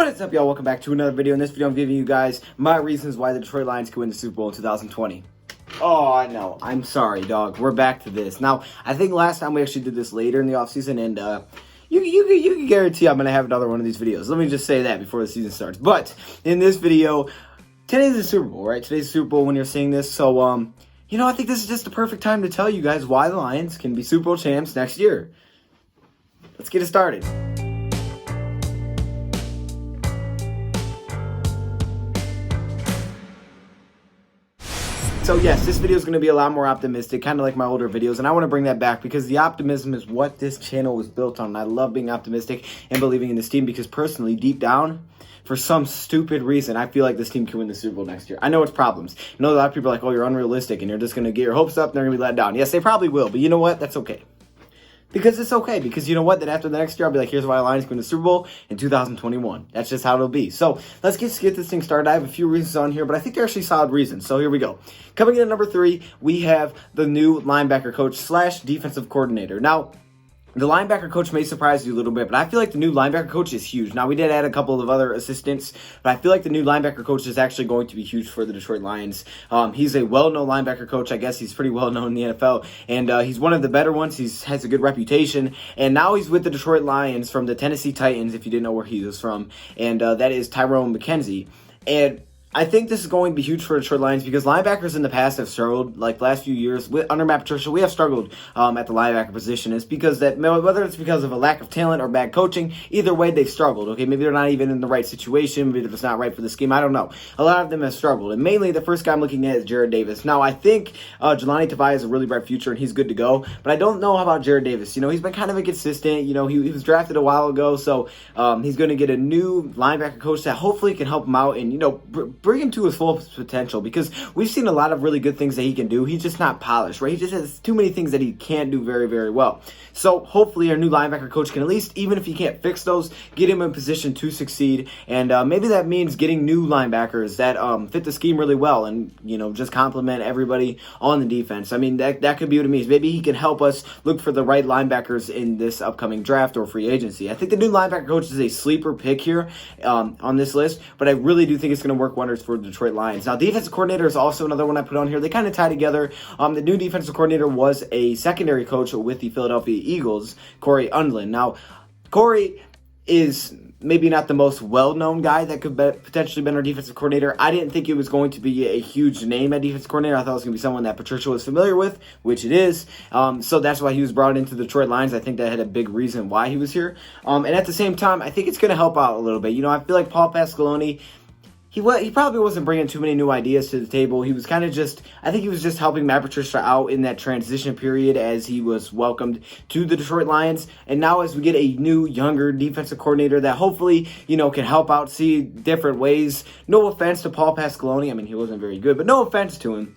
What is up, y'all? Welcome back to another video. In this video, I'm giving you guys my reasons why the Detroit Lions could win the Super Bowl in 2020. Oh, I know. I'm sorry, dog. We're back to this. Now, I think last time we actually did this later in the offseason, and you can guarantee I'm going to have another one of these videos. Let me just say that before the season starts. But in this video, today's the Super Bowl, right? Today's the Super Bowl when you're seeing this. So, I think this is just the perfect time to tell you guys why the Lions can be Super Bowl champs next year. Let's get it started. So yes, this video is going to be a lot more optimistic, kind of like my older videos, and I want to bring that back because the optimism is what this channel was built on. And I love being optimistic and believing in this team because personally, deep down, for some stupid reason, I feel like this team can win the Super Bowl next year. I know it's problems. I know a lot of people are like, oh, you're unrealistic and you're just going to get your hopes up and they're going to be let down. Yes, they probably will, but you know what? That's okay. Because it's okay. Because you know what? Then after the next year, I'll be like, here's why the Lions win the Super Bowl in 2021. That's just how it'll be. So let's get this thing started. I have a few reasons on here, but I think they're actually solid reasons. So here we go. Coming in at number 3, we have the new linebacker coach / defensive coordinator. Now, the linebacker coach may surprise you a little bit, but I feel like the new linebacker coach is huge. Now, we did add a couple of other assistants, but I feel like the new linebacker coach is actually going to be huge for the Detroit Lions. He's a well-known linebacker coach. I guess he's pretty well-known in the NFL, and he's one of the better ones. He has a good reputation, and now he's with the Detroit Lions from the Tennessee Titans, if you didn't know where he was from, and that is Tyrone McKenzie. And I think this is going to be huge for the Detroit Lions because linebackers in the past have struggled. Like the last few years, under Matt Patricia, we have struggled at the linebacker position. It's because that whether it's because of a lack of talent or bad coaching, either way they've struggled. Okay, maybe they're not even in the right situation. Maybe it's not right for the scheme. I don't know. A lot of them have struggled, and mainly the first guy I'm looking at is Jarrad Davis. Now I think Jelani Tavai has a really bright future and he's good to go, but I don't know about Jarrad Davis. You know, he's been kind of inconsistent. You know, he was drafted a while ago, so he's going to get a new linebacker coach that hopefully can help him out and bring him to his full potential because we've seen a lot of really good things that he can do. He's just not polished, right? He just has too many things that he can't do very, very well. So hopefully our new linebacker coach can at least, even if he can't fix those, get him in position to succeed. And maybe that means getting new linebackers that fit the scheme really well and, just complement everybody on the defense. I mean, that could be what it means. Maybe he can help us look for the right linebackers in this upcoming draft or free agency. I think the new linebacker coach is a sleeper pick here on this list, but I really do think it's going to work wonders for the Detroit Lions. Now, defensive coordinator is also another one I put on here. They kind of tie together. The new defensive coordinator was a secondary coach with the Philadelphia Eagles, Corey Undlin. Now, Corey is maybe not the most well-known guy that could potentially be our defensive coordinator. I didn't think it was going to be a huge name at defensive coordinator. I thought it was going to be someone that Patricia was familiar with, which it is. So that's why he was brought into the Detroit Lions. I think that had a big reason why he was here. And at the same time, I think it's going to help out a little bit. I feel like Paul Pasqualoni, he probably wasn't bringing too many new ideas to the table. He was kind of I think he was just helping Matt Patricia out in that transition period as he was welcomed to the Detroit Lions. And now as we get a new, younger defensive coordinator that hopefully, can help out, see different ways. No offense to Paul Pasqualoni. I mean, he wasn't very good, but no offense to him.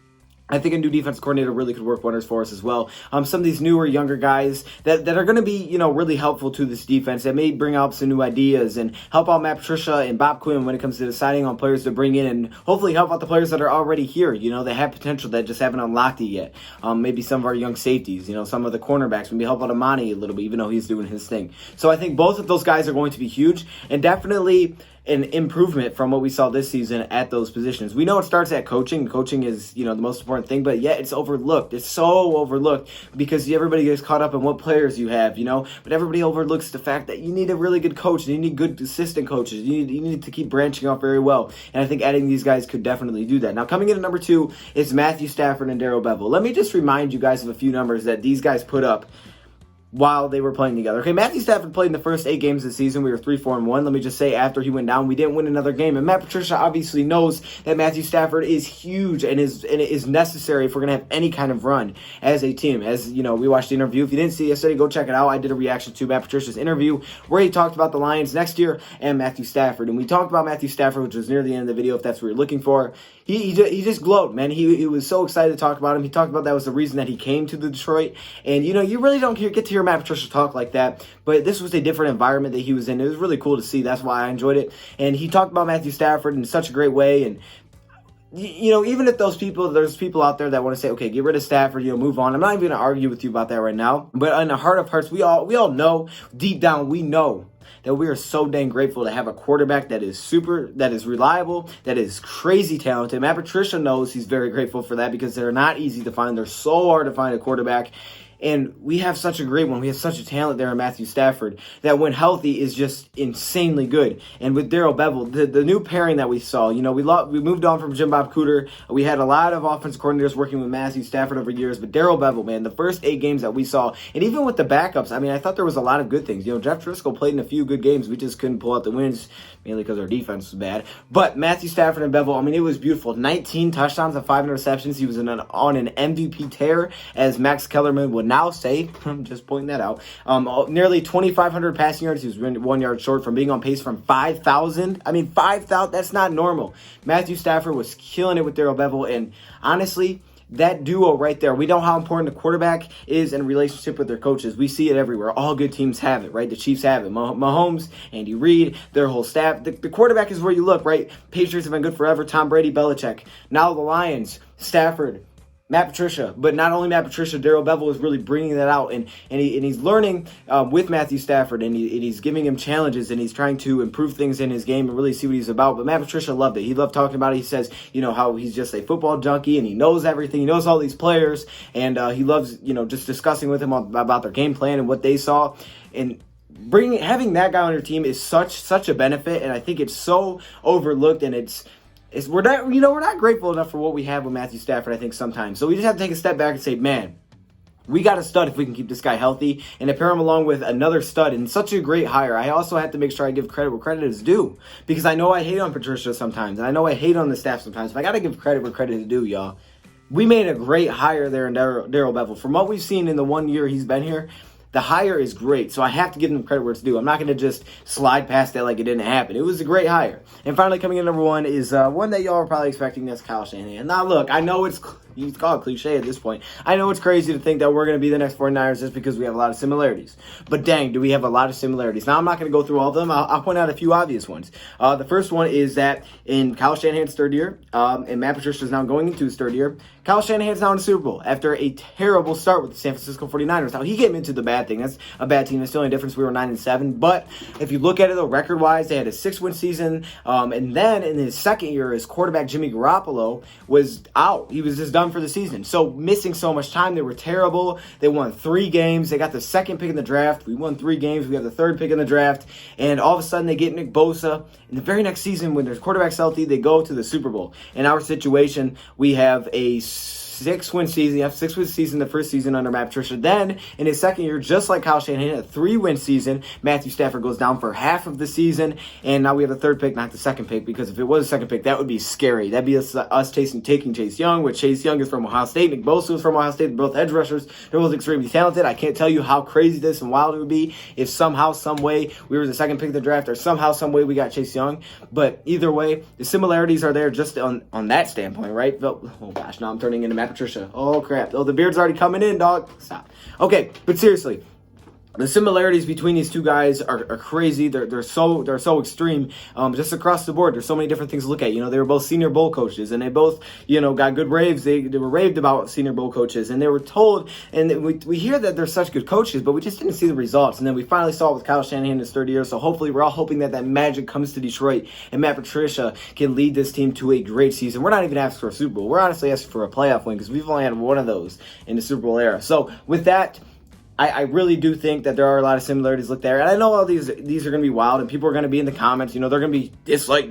I think a new defense coordinator really could work wonders for us as well. Some of these newer, younger guys that are going to be, really helpful to this defense that may bring out some new ideas and help out Matt Patricia and Bob Quinn when it comes to deciding on players to bring in and hopefully help out the players that are already here. They have potential that just haven't unlocked it yet. Maybe some of our young safeties, some of the cornerbacks, maybe help out Amani a little bit, even though he's doing his thing. So I think both of those guys are going to be huge and definitely an improvement from what we saw this season at those positions. We know it starts at coaching. Coaching is, the most important thing, but yet it's overlooked. It's so overlooked because everybody gets caught up in what players you have, but everybody overlooks the fact that you need a really good coach. You need good assistant coaches. You need to keep branching out very well. And I think adding these guys could definitely do that. Now, coming in at number 2 is Matthew Stafford and Bevell. Let me just remind you guys of a few numbers that these guys put up while they were playing together. Okay, Matthew Stafford played in the first 8 games of the season. We were 3-4-1. Let me just say, after he went down, we didn't win another game. And Matt Patricia obviously knows that Matthew Stafford is huge and is necessary if we're going to have any kind of run as a team. As, we watched the interview. If you didn't see it yesterday, go check it out. I did a reaction to Matt Patricia's interview where he talked about the Lions next year and Matthew Stafford. And we talked about Matthew Stafford, which was near the end of the video, if that's what you're looking for. He just glowed, man. He was so excited to talk about him. He talked about that was the reason that he came to the Detroit. And, you really don't get to hear Matt Patricia talk like that. But this was a different environment that he was in. It was really cool to see. That's why I enjoyed it. And he talked about Matthew Stafford in such a great way. And even if there's people out there that want to say, okay, get rid of Stafford, move on. I'm not even going to argue with you about that right now. But in the heart of hearts, we all know, deep down, we know that we are so dang grateful to have a quarterback that is reliable, that is crazy talented. Matt Patricia knows he's very grateful for that because they're not easy to find. They're so hard to find a quarterback. And we have such a great one. We have such a talent there in Matthew Stafford that when healthy is just insanely good. And with Darrell Bevell, the new pairing that we saw, we moved on from Jim Bob Cooter. We had a lot of offensive coordinators working with Matthew Stafford over years. But Darrell Bevell, man, the first 8 games that we saw, and even with the backups, I thought there was a lot of good things. Jeff Driscoll played in a few good games. We just couldn't pull out the wins, mainly because our defense was bad. But Matthew Stafford and Bevell, it was beautiful. 19 touchdowns and 5 interceptions. He was on an MVP tear, as Max Kellerman would now say. I'm just pointing that out. Nearly 2,500 passing yards. He was 1 yard short from being on pace from 5,000. 5,000, that's not normal. Matthew Stafford was killing it with Darrell Bevell, and honestly, that duo right there, we know how important the quarterback is in relationship with their coaches. We see it everywhere. All good teams have it, right? The Chiefs have it. Mahomes, Andy Reid, their whole staff. The quarterback is where you look, right? Patriots have been good forever. Tom Brady, Belichick. Now the Lions, Stafford, Matt Patricia. But not only Matt Patricia, Darrell Bevell is really bringing that out, and he's learning with Matthew Stafford, and he's giving him challenges, and he's trying to improve things in his game and really see what he's about. But Matt Patricia loved it. He loved talking about it. He says, how he's just a football junkie, and he knows everything. He knows all these players, and he loves, just discussing with him about their game plan and what they saw. And having that guy on your team is such a benefit, and I think it's so overlooked, and we're not grateful enough for what we have with Matthew Stafford, I think, sometimes. So we just have to take a step back and say, man, we got a stud if we can keep this guy healthy, and to pair him along with another stud and such a great hire. I also have to make sure I give credit where credit is due, because I know I hate on Patricia sometimes, and I know I hate on the staff sometimes, but I got to give credit where credit is due, y'all. We made a great hire there in Darrell Bevell. From what we've seen in the 1 year he's been here, the hire is great, so I have to give them credit where it's due. I'm not going to just slide past that like it didn't happen. It was a great hire. And finally, coming in number 1 is one that y'all are probably expecting. That's Kyle Shanahan. Now, look, I know you call it cliche at this point. I know it's crazy to think that we're going to be the next 49ers just because we have a lot of similarities. But dang, do we have a lot of similarities. Now, I'm not going to go through all of them. I'll point out a few obvious ones. The first one is that in Kyle Shanahan's third year, and Matt Patricia is now going into his third year, Kyle Shanahan's now in the Super Bowl after a terrible start with the San Francisco 49ers. Now, he came into the bad thing. That's a bad team. That's the only difference. We were 9-7. But if you look at it, though, record-wise, they had a 6-win season. And then in his second year, his quarterback, Jimmy Garoppolo, was out. He was just done for the season. So missing so much time. They were terrible. They won 3 games. They got the second pick in the draft. We won 3 games. We got the third pick in the draft. And all of a sudden, they get Nick Bosa. And the very next season, when their quarterback's healthy, they go to the Super Bowl. In our situation, we have a 6-win season. You have 6-win season the first season under Matt Patricia. Then, in his second year, just like Kyle Shanahan, a 3-win season. Matthew Stafford goes down for half of the season. And now we have the third pick, not the second pick, because if it was a second pick, that would be scary. That'd be us taking Chase Young, which Chase Young is from Ohio State. Nick Bosa is from Ohio State. They're both edge rushers. They're both extremely talented. I can't tell you how crazy this and wild it would be if somehow, some way, we were the second pick of the draft, or somehow, some way, we got Chase Young. But either way, the similarities are there just on that standpoint, right? Oh gosh, now I'm turning into Matt Patricia. Oh crap. Oh, the beard's already coming in, dog. Stop. Okay, but seriously, the similarities between these two guys are crazy. They're so extreme. Just across the board, there's so many different things to look at. They were both Senior Bowl coaches, and they both, got good raves. They were raved about Senior Bowl coaches, and they were told, and we hear that they're such good coaches, but we just didn't see the results. And then we finally saw it with Kyle Shanahan in his third year. So hopefully, we're all hoping that magic comes to Detroit, and Matt Patricia can lead this team to a great season. We're not even asking for a Super Bowl. We're honestly asking for a playoff win, because we've only had one of those in the Super Bowl era. So with that, I really do think that there are a lot of similarities look there. And I know all these are going to be wild, and people are going to be in the comments, they're going to be dislike,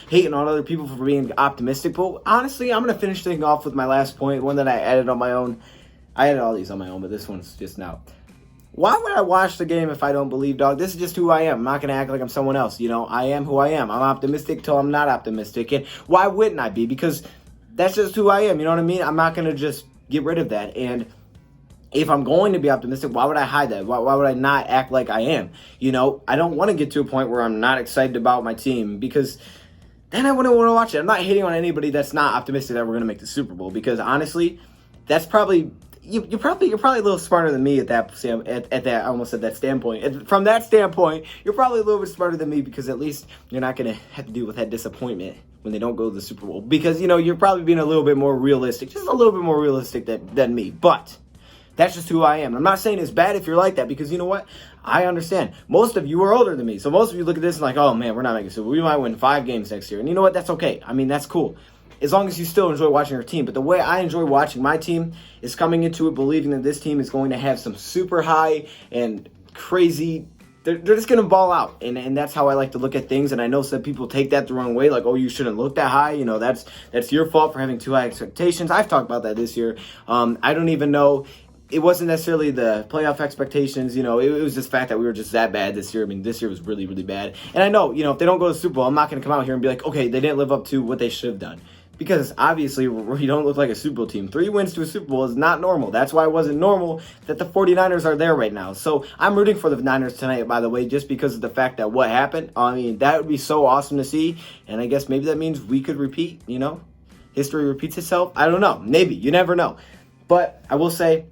hating on other people for being optimistic. But honestly, I'm going to finish things off with my last point, one that I added on my own. I added all these on my own, but this one's just now. Why would I watch the game if I don't believe, dog? This is just who I am. I'm not going to act like I'm someone else. I am who I am. I'm optimistic till I'm not optimistic. And why wouldn't I be? Because that's just who I am. You know what I mean? I'm not going to just get rid of that. And if I'm going to be optimistic, why would I hide that? Why would I not act like I am? I don't want to get to a point where I'm not excited about my team, because then I wouldn't want to watch it. I'm not hating on anybody that's not optimistic that we're going to make the Super Bowl, because honestly, that's probably you're probably a little smarter than me at that I almost said that standpoint. From that standpoint, you're probably a little bit smarter than me, because at least you're not going to have to deal with that disappointment when they don't go to the Super Bowl, because you're probably being a little bit more realistic, just a little bit more realistic than me. But that's just who I am. I'm not saying it's bad if you're like that, because you know what? I understand. Most of you are older than me. So most of you look at this and like, oh man, we're not making Super Bowl. We might win 5 games next year. And you know what? That's okay. I mean, that's cool. As long as you still enjoy watching your team. But the way I enjoy watching my team is coming into it believing that this team is going to have some super high and crazy. They're just going to ball out. And that's how I like to look at things. And I know some people take that the wrong way. Like, oh, you shouldn't look that high. You know, that's your fault for having too high expectations. I've talked about that this year. I don't even know. It wasn't necessarily the playoff expectations, you know, it was just the fact that we were just that bad this year. I mean, this year was really, really bad. And I know, you know, if they don't go to the Super Bowl, I'm not going to come out here and be like, okay, they didn't live up to what they should have done. Because obviously, we don't look like a Super Bowl team. 3 wins to a Super Bowl is not normal. That's why it wasn't normal that the 49ers are there right now. So I'm rooting for the Niners tonight, by the way, just because of the fact that what happened. I mean, that would be so awesome to see. And I guess maybe that means we could repeat, you know. History repeats itself. I don't know. Maybe. You never know. But I will say,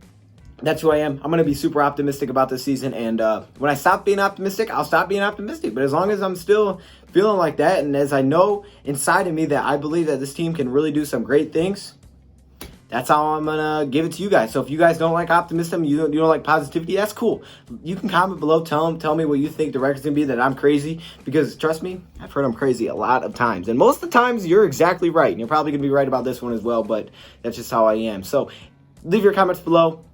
that's who I am. I'm going to be super optimistic about this season. And when I stop being optimistic, I'll stop being optimistic. But as long as I'm still feeling like that, and as I know inside of me that I believe that this team can really do some great things, that's how I'm going to give it to you guys. So if you guys don't like optimism, you don't like positivity, that's cool. You can comment below. Tell me what you think the record's going to be, that I'm crazy. Because trust me, I've heard I'm crazy a lot of times. And most of the times, you're exactly right. And you're probably going to be right about this one as well. But that's just how I am. So leave your comments below.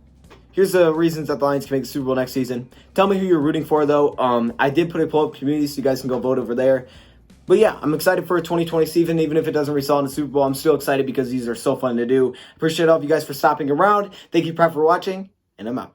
Here's the reasons that the Lions can make the Super Bowl next season. Tell me who you're rooting for, though. I did put a poll up community, so you guys can go vote over there. But yeah, I'm excited for a 2020 season. Even if it doesn't result in the Super Bowl, I'm still excited because these are so fun to do. Appreciate all of you guys for stopping around. Thank you, Prep, for watching, and I'm out.